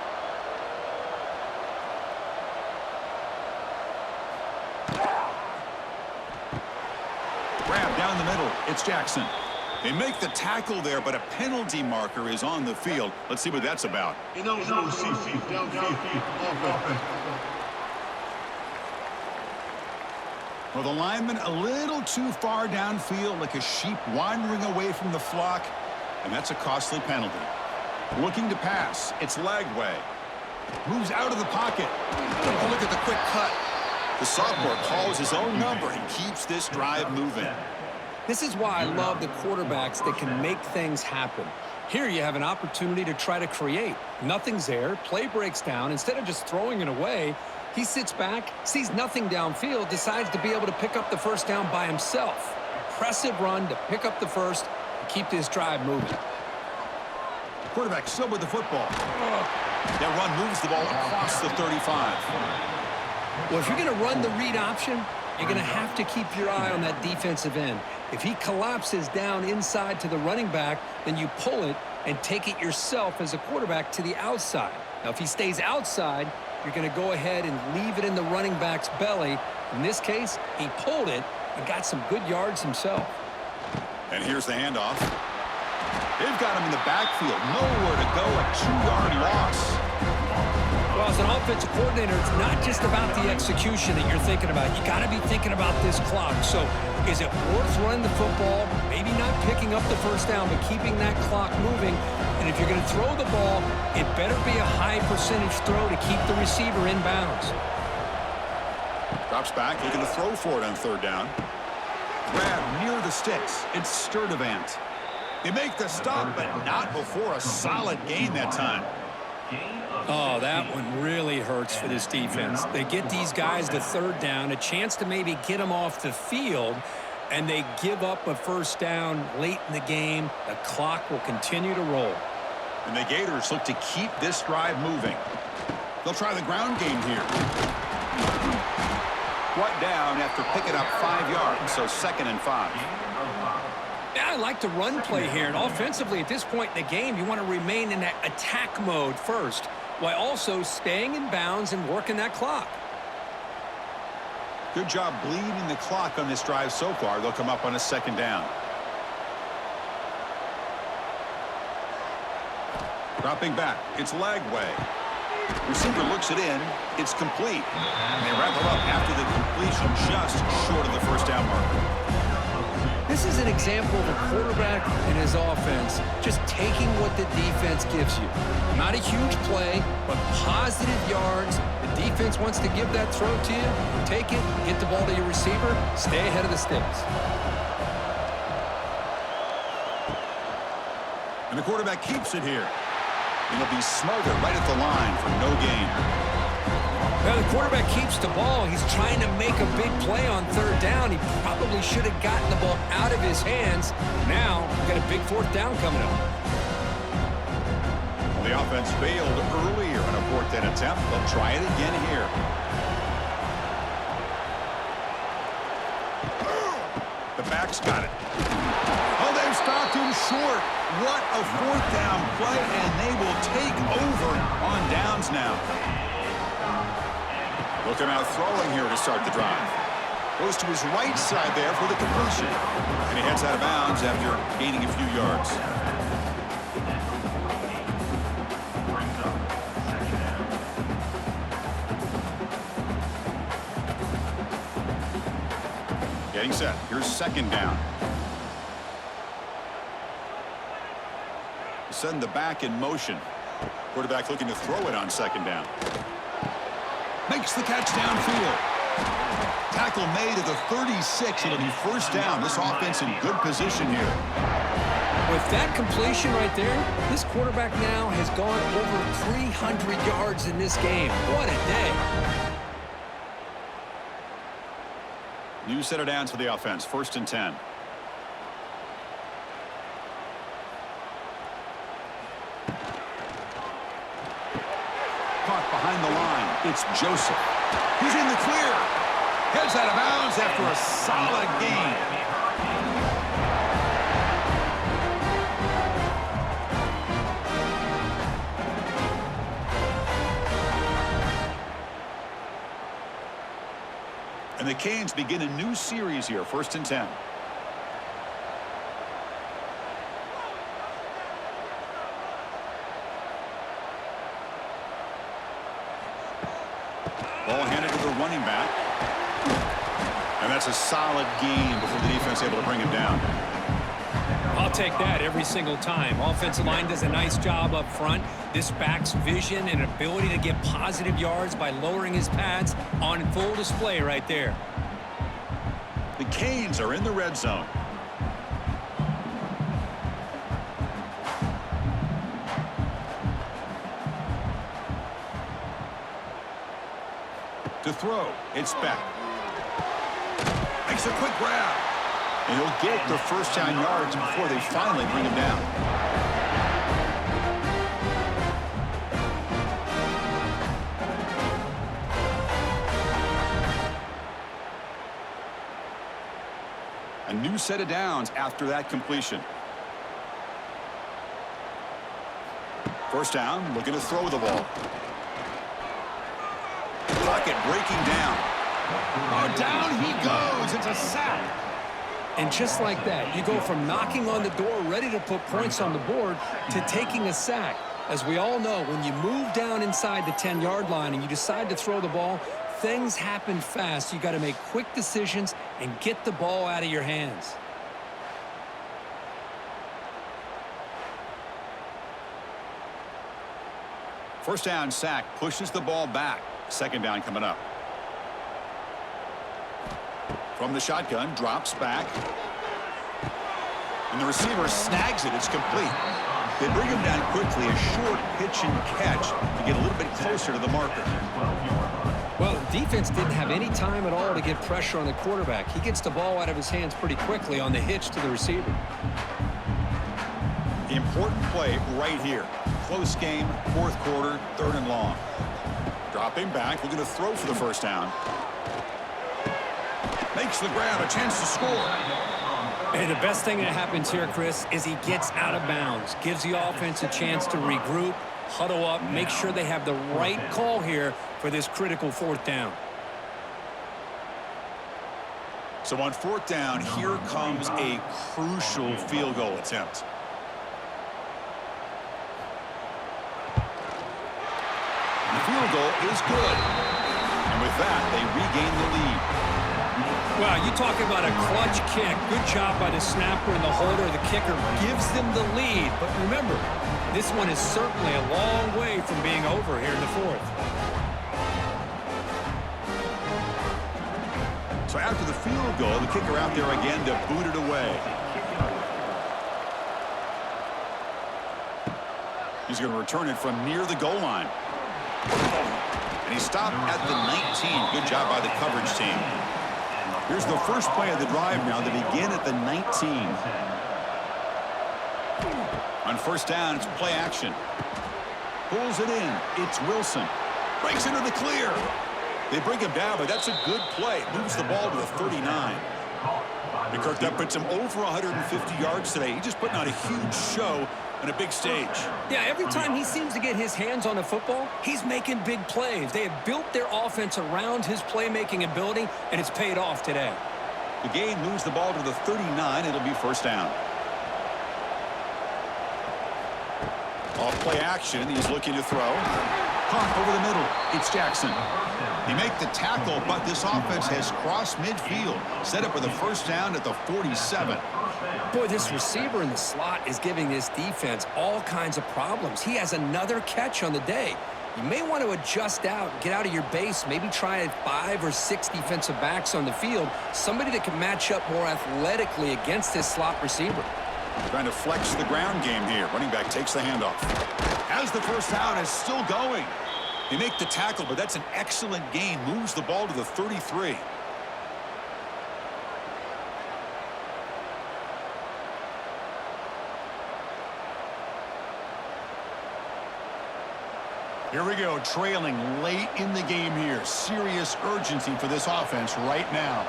Grab down the middle. It's Jackson. They make the tackle there, but a penalty marker is on the field. Let's see what that's about. Well, the lineman a little too far downfield, like a sheep wandering away from the flock, and that's a costly penalty. Looking to pass. It's Lagway. Moves out of the pocket. Oh, look at the quick cut. The sophomore calls his own number and keeps this drive moving. This is why I love the quarterbacks that can make things happen. Here you have an opportunity to try to create. Nothing's there. Play breaks down. Instead of just throwing it away, he sits back, sees nothing downfield, decides to be able to pick up the first down by himself. Impressive run to pick up the first and keep this drive moving. Quarterback still with the football. That run moves the ball across the 35. Well, if you're going to run the read option, you're going to have to keep your eye on that defensive end. If he collapses down inside to the running back, then you pull it and take it yourself as a quarterback to the outside. Now, if he stays outside, you're going to go ahead and leave it in the running back's belly. In this case, he pulled it and got some good yards himself. And here's the handoff. They've got him in the backfield. Nowhere to go. A 2-yard loss. Well, as an offensive coordinator, it's not just about the execution that you're thinking about. You got to be thinking about this clock. So is it worth running the football, maybe not picking up the first down, but keeping that clock moving? And if you're going to throw the ball, it better be a high percentage throw to keep the receiver in bounds. Drops back, looking to throw for it on third down. Grab near the sticks. It's Sturdivant. They make the stop, but not before a solid gain that time. Oh, that one really hurts for this defense. They get these guys to third down, a chance to maybe get them off the field, and they give up a first down late in the game. The clock will continue to roll. And the Gators look to keep this drive moving. They'll try the ground game here. Brought down after picking up 5 yards, so 2nd and 5. Yeah, I like the run play here, and offensively at this point in the game, you want to remain in that attack mode first, while also staying in bounds and working that clock. Good job bleeding the clock on this drive so far. They'll come up on a 2nd down. Dropping back, it's Lagway. Receiver looks it in. It's complete. And they wrap it up after the completion, just short of the first down marker. This is an example of a quarterback and his offense just taking what the defense gives you. Not a huge play, but positive yards. The defense wants to give that throw to you. Take it, get the ball to your receiver, stay ahead of the sticks. And the quarterback keeps it here. And he'll be smothered right at the line for no gain. Well, the quarterback keeps the ball. He's trying to make a big play on third down. He probably should have gotten the ball out of his hands. Now, we've got a big 4th down coming up. Well, the offense failed earlier on a 4th down attempt. They'll try it again here. The back's got it. Oh, they've stopped him short. What a 4th down play, and they will take over on downs now. Look him out throwing here to start the drive. Goes to his right side there for the completion. And he heads out of bounds after gaining a few yards. Getting set. Here's 2nd down. Send the back in motion. Quarterback looking to throw it on 2nd down. Makes the catch downfield. Tackle made at the 36. It'll be first down. This offense in good position here. With that completion right there, this quarterback now has gone over 300 yards in this game. What a day. New set of downs for the offense. 1st and 10. Caught behind the line. It's Joseph. He's in the clear. Heads out of bounds after a solid gain. And the Canes begin a new series here. 1st and 10. Ball handed to the running back. And that's a solid gain before the defense able to bring him down. I'll take that every single time. Offensive line does a nice job up front. This back's vision and ability to get positive yards by lowering his pads on full display right there. The Canes are in the red zone. To throw, it's Beck. Makes a quick grab. And he'll get the first down yards before they finally bring him down. A new set of downs after that completion. First down, looking to throw the ball. Pocket breaking down. Oh, down he goes. It's a sack. And just like that, you go from knocking on the door ready to put points on the board to taking a sack. As we all know, when you move down inside the 10-yard line and you decide to throw the ball, things happen fast. You got to make quick decisions and get the ball out of your hands. First down sack pushes the ball back. 2nd down coming up. From the shotgun, drops back. And the receiver snags it. It's complete. They bring him down quickly. A short pitch and catch to get a little bit closer to the marker. Well, the defense didn't have any time at all to get pressure on the quarterback. He gets the ball out of his hands pretty quickly on the hitch to the receiver. Important play right here. Close game, 4th quarter, 3rd and long. Dropping back, looking to throw for the first down. Makes the grab, a chance to score. And the best thing that happens here, Chris, is he gets out of bounds. Gives the offense a chance to regroup, huddle up, make sure they have the right call here for this critical 4th down. So on 4th down, here comes a crucial field goal attempt. The field goal is good. And with that, they regain the lead. Wow, you talk about a clutch kick. Good job by the snapper and the holder. The kicker gives them the lead. But remember, this one is certainly a long way from being over here in the 4th. So after the field goal, the kicker out there again to boot it away. He's going to return it from near the goal line. And he stopped at the 19. Good job by the coverage team. Here's the first play of the drive now. They begin at the 19. On 1st down, it's play action. Pulls it in. It's Wilson. Breaks into the clear. They bring him down, but that's a good play. Moves the ball to the 39. Because that puts him over 150 yards today. He's just putting on a huge show on a big stage. Yeah, every time he seems to get his hands on the football, he's making big plays. They have built their offense around his playmaking ability, and it's paid off today. The gain moves the ball to the 39. It'll be first down. Off play action. He's looking to throw. Pump over the middle. It's Jackson. He make the tackle, but this offense has crossed midfield. Set up with a first down at the 47. Boy, this receiver in the slot is giving this defense all kinds of problems. He has another catch on the day. You may want to adjust out, get out of your base, maybe try 5 or 6 defensive backs on the field, somebody that can match up more athletically against this slot receiver. Trying to flex the ground game here. Running back takes the handoff. Has the first down, is still going. They make the tackle, but that's an excellent gain. Moves the ball to the 33. Here we go, trailing late in the game here. Serious urgency for this offense right now.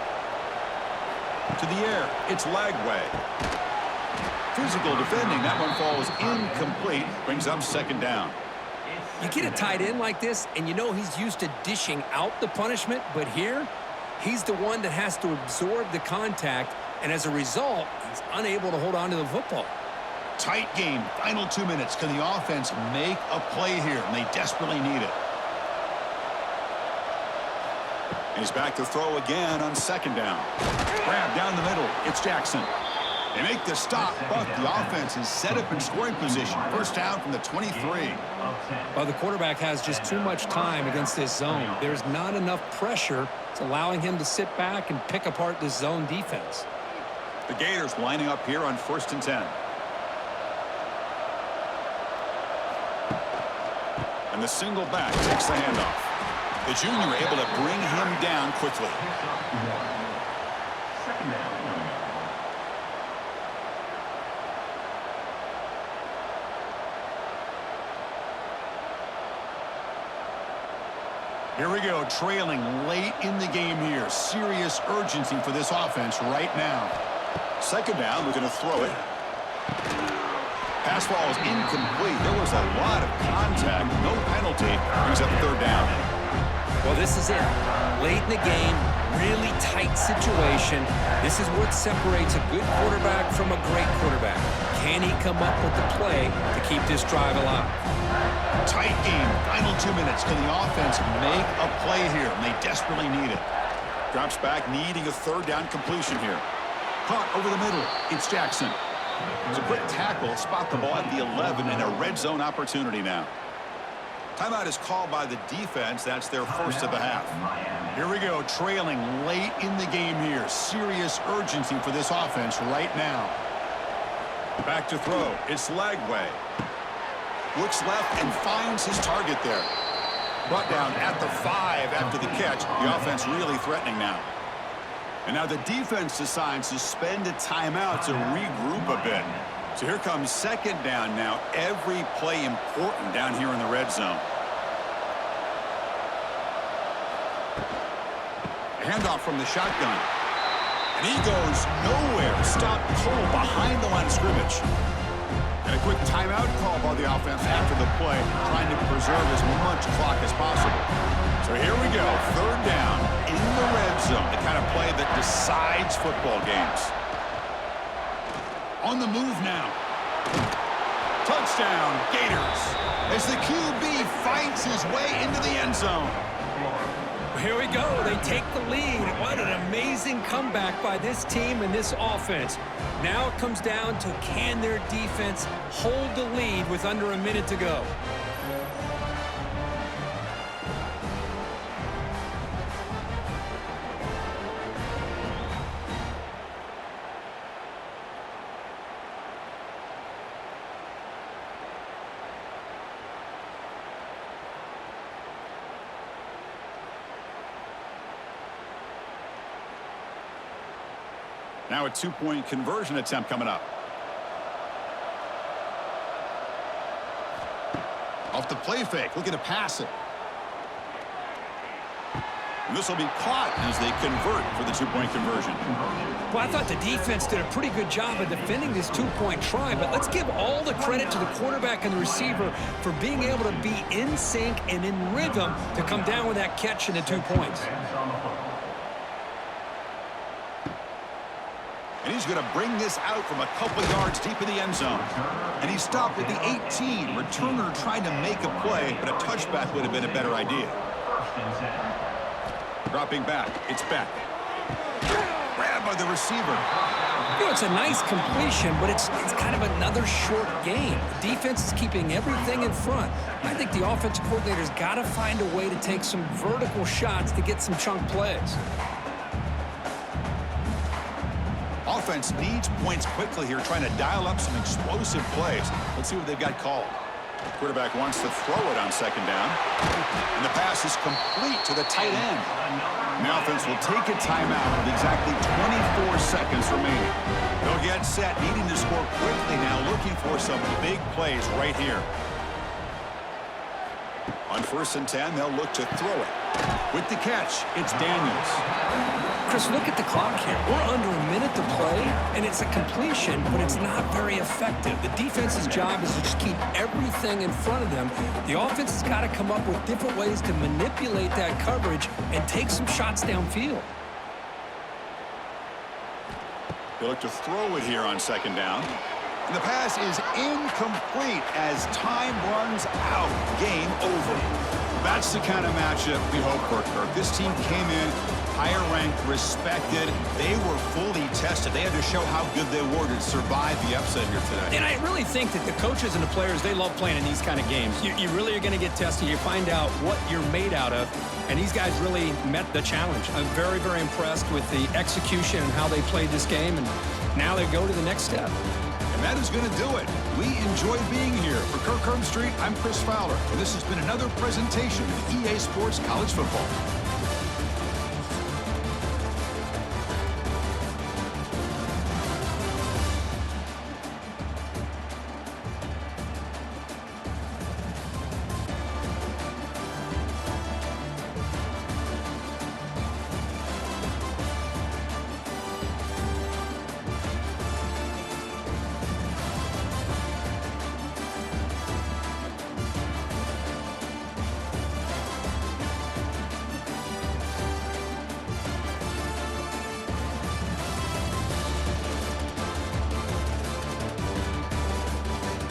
To the air, it's Lagway. Physical defending, that one falls incomplete. Brings up second down. You get a tight end like this, and you know he's used to dishing out the punishment, but here, he's the one that has to absorb the contact, and as a result, he's unable to hold on to the football. Tight game, final 2 minutes. Can the offense make a play here? And they desperately need it. He's back to throw again on second down. Grab down the middle. It's Jackson. They make the stop, but the offense is set up in scoring position. First down from the 23. Well, the quarterback has just too much time against this zone. There's not enough pressure. It's allowing him to sit back and pick apart this zone defense. The Gators lining up here on 1st and 10. And the single back takes the handoff. The junior able to bring him down quickly. Second down. Here we go, trailing late in the game here. Serious urgency for this offense right now. Second down, we're going to throw it. Pass ball is incomplete. There was a lot of contact. No penalty. Brings up third down. Well, this is it. Late in the game, really tight situation. This is what separates a good quarterback from a great quarterback. Can he come up with the play to keep this drive alive? Tight game. Final 2 minutes. Can the offense make a play here? And they desperately need it. Drops back, needing a third down completion here. Caught over the middle. It's Jackson. It's a quick tackle. Spot the ball at the 11 in a red zone opportunity now. Timeout is called by the defense. That's their first of the half. Here we go, trailing late in the game here. Serious urgency for this offense right now. Back to throw. It's Lagway. Looks left and finds his target there. Brought down at the 5 after the catch. The offense really threatening now. And now the defense decides to spend a timeout to regroup a bit. So here comes second down now. Every play important down here in the red zone. A handoff from the shotgun. And he goes nowhere. Stopped cold behind the line of scrimmage. And a quick timeout call by the offense after the play, trying to preserve as much clock as possible. So here we go, third down in the red zone, the kind of play that decides football games. On the move now. Touchdown, Gators, as the QB fights his way into the end zone. Here we go. They take the lead. What an amazing comeback by this team and this offense. Now it comes down to, can their defense hold the lead with under a minute to go? Now a two-point conversion attempt coming up. Off the play fake, looking to pass it. And this will be caught as they convert for the two-point conversion. Well, I thought the defense did a pretty good job of defending this two-point try, but let's give all the credit to the quarterback and the receiver for being able to be in sync and in rhythm to come down with that catch and the 2 points. And he's going to bring this out from a couple yards deep in the end zone. And he stopped at the 18. Returner trying to make a play, but a touchback would have been a better idea. Dropping back, it's Beck. Grabbed by the receiver. You know, it's a nice completion, but it's kind of another short game. The defense is keeping everything in front. I think the offensive coordinator's got to find a way to take some vertical shots to get some chunk plays. Offense needs points quickly here, trying to dial up some explosive plays. Let's see what they've got called. Quarterback wants to throw it on second down. And the pass is complete to the tight end. And the offense will take a timeout with exactly 24 seconds remaining. They'll get set, needing to score quickly now, looking for some big plays right here. On 1st and 10, they'll look to throw it. With the catch, it's Daniels. Chris, look at the clock here. We're under a minute to play, and it's a completion, but it's not very effective. The defense's job is to just keep everything in front of them. The offense has got to come up with different ways to manipulate that coverage and take some shots downfield. They look to throw it here on second down. And the pass is incomplete as time runs out. Game over. That's the kind of matchup we hope for, Kirk. This team came in higher ranked, respected. They were fully tested. They had to show how good they were to survive the upset here today. And I really think that the coaches and the players, they love playing in these kind of games. You really are going to get tested. You find out what you're made out of. And these guys really met the challenge. I'm very, very impressed with the execution and how they played this game. And now they go to the next step. And that is going to do it. We enjoy being here. For Kirk Herbstreit, I'm Chris Fowler. And this has been another presentation of EA Sports College Football.